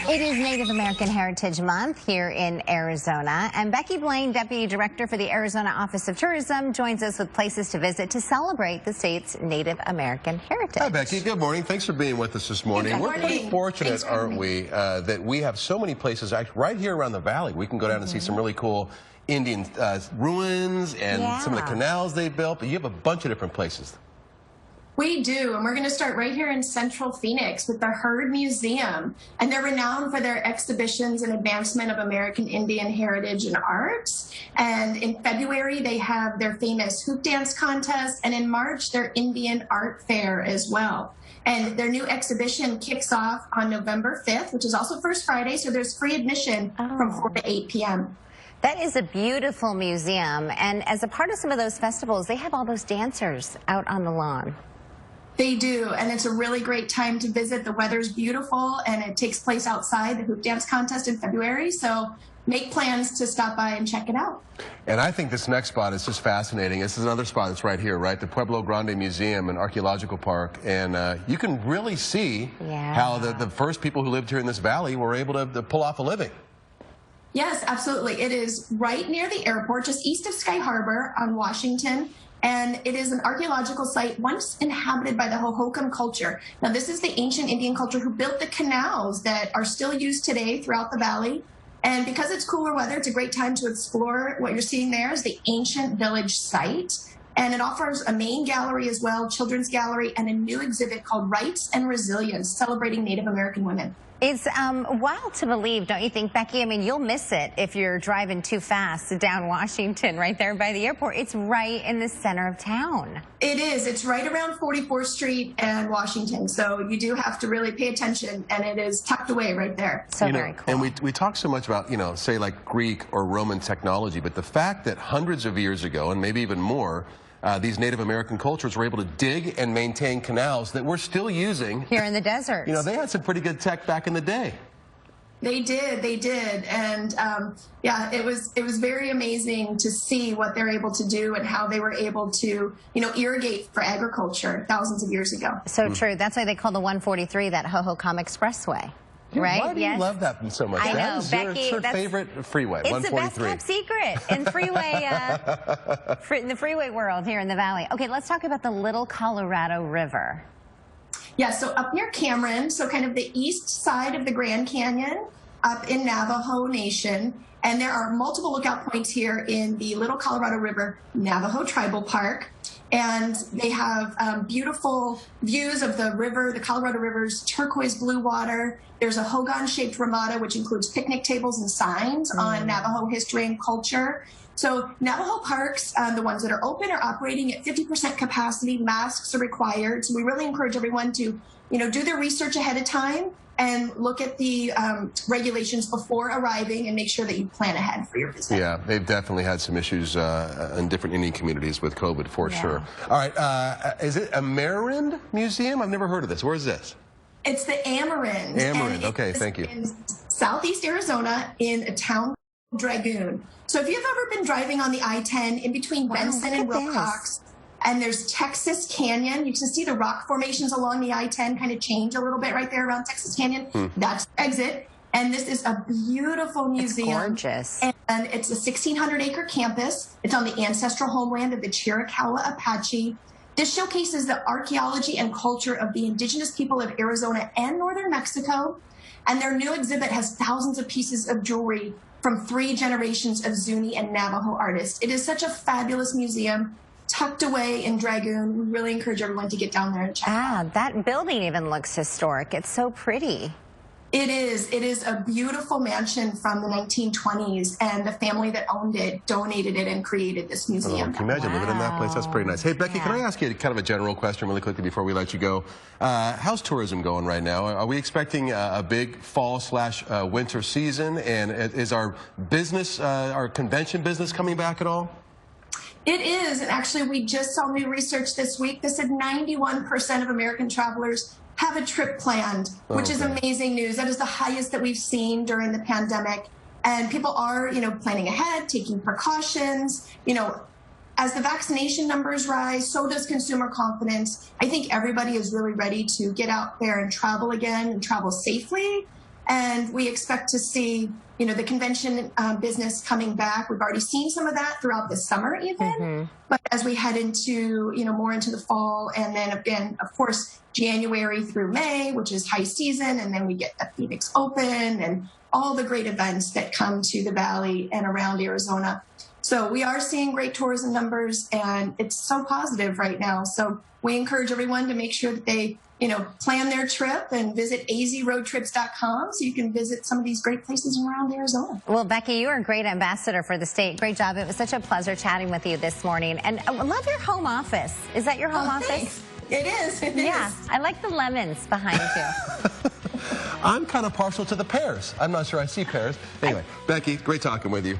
It is Native American Heritage Month here in Arizona, and Becky Blaine, Deputy Director for the Arizona Office of Tourism, joins us with places to visit to celebrate the state's Native American heritage. Hi, Becky. Good morning. Thanks for being with us this morning. We're pretty fortunate, aren't we, that we have so many places right here around the valley. We can go down and see some really cool Indian ruins and some of the canals they built, but you have a bunch of different places. We do, and we're going to start right here in Central Phoenix with the Heard Museum, and they're renowned for their exhibitions and advancement of American Indian heritage and arts. And in February, they have their famous hoop dance contest, and in March, their Indian art fair as well. And their new exhibition kicks off on November 5th, which is also First Friday, so there's free admission from 4 to 8 p.m. That is a beautiful museum, and as a part of some of those festivals, they have all those dancers out on the lawn. They do, and it's a really great time to visit. The weather's beautiful, and it takes place outside the hoop dance contest in February, so make plans to stop by and check it out. And I think this next spot is just fascinating. This is another spot that's right here, right? The Pueblo Grande Museum and Archaeological Park, and you can really see how the first people who lived here in this valley were able to pull off a living. Yes, absolutely. It is right near the airport, just east of Sky Harbor on Washington. And it is an archaeological site once inhabited by the Hohokam culture. Now, this is the ancient Indian culture who built the canals that are still used today throughout the valley. And because it's cooler weather, it's a great time to explore. What you're seeing there is the ancient village site. And it offers a main gallery as well, children's gallery, and a new exhibit called Rights and Resilience, celebrating Native American women. It's wild to believe, don't you think, Becky? I mean, you'll miss it if you're driving too fast down Washington right there by the airport. It's right in the center of town. It is. It's right around 44th Street and Washington. So you do have to really pay attention, and it is tucked away right there. So very cool. And we talk so much about, say like Greek or Roman technology, but the fact that hundreds of years ago, and maybe even more, these Native American cultures were able to dig and maintain canals that we're still using. Here in the desert. They had some pretty good tech back in the day. They did. And yeah, it was very amazing to see what they're able to do and how they were able to, irrigate for agriculture thousands of years ago. So true. That's why they call the 143 that Hohokam Expressway. Right? Why do you love that so much? I know, Becky. It's your favorite freeway, it's 143. It's the best kept secret in freeway, in the freeway world here in the valley. Okay, let's talk about the Little Colorado River. Yeah, so up near Amerind, so kind of the east side of the Grand Canyon, up in Navajo Nation. And there are multiple lookout points here in the Little Colorado River Navajo Tribal Park. And they have beautiful views of the river, the Colorado River's turquoise blue water. There's a hogan-shaped ramada, which includes picnic tables and signs on Navajo history and culture. So Navajo parks, the ones that are open, are operating at 50% capacity. Masks are required. So we really encourage everyone to, do their research ahead of time and look at the regulations before arriving and make sure that you plan ahead for your visit. Yeah, they've definitely had some issues in different Indian communities with COVID, for sure. All right, is it Amerind Museum? I've never heard of this. Where is this? It's the Amerind. Amerind, okay, thank you. In southeast Arizona in a town called Dragoon. So if you've ever been driving on the I-10 in between Benson and Wilcox, and there's Texas Canyon. You can see the rock formations along the I-10 kind of change a little bit right there around Texas Canyon. That's the exit. And this is a beautiful museum. It's gorgeous. And it's a 1,600-acre campus. It's on the ancestral homeland of the Chiricahua Apache. This showcases the archaeology and culture of the indigenous people of Arizona and northern Mexico. And their new exhibit has thousands of pieces of jewelry from 3 generations of Zuni and Navajo artists. It is such a fabulous museum, tucked away in Dragoon. We really encourage everyone to get down there and check it out. That building even looks historic. It's so pretty. It is. It is a beautiful mansion from the 1920s, and the family that owned it donated it and created this museum. Can you imagine living in that place? That's pretty nice. Hey, Becky, can I ask you kind of a general question really quickly before we let you go? How's tourism going right now? Are we expecting a big fall/winter season? And is our business, our convention business coming back at all? It is, and actually we just saw new research this week that said 91% of American travelers have a trip planned, which is amazing news. That is the highest that we've seen during the pandemic. And people are, planning ahead, taking precautions, as the vaccination numbers rise, so does consumer confidence. I think everybody is really ready to get out there and travel again and travel safely. And we expect to see, the convention business coming back. We've already seen some of that throughout the summer even. But as we head into, more into the fall, and then again, of course, January through May, which is high season, and then we get the Phoenix Open and all the great events that come to the Valley and around Arizona. So we are seeing great tourism numbers, and it's so positive right now. So we encourage everyone to make sure that they, plan their trip and visit azroadtrips.com so you can visit some of these great places around Arizona. Well, Becky, you are a great ambassador for the state. Great job. It was such a pleasure chatting with you this morning. And I love your home office. Is that your home office? Thanks. It is. It yeah, is. I like the lemons behind you. I'm kind of partial to the pears. I'm not sure I see pears. Anyway, Becky, great talking with you.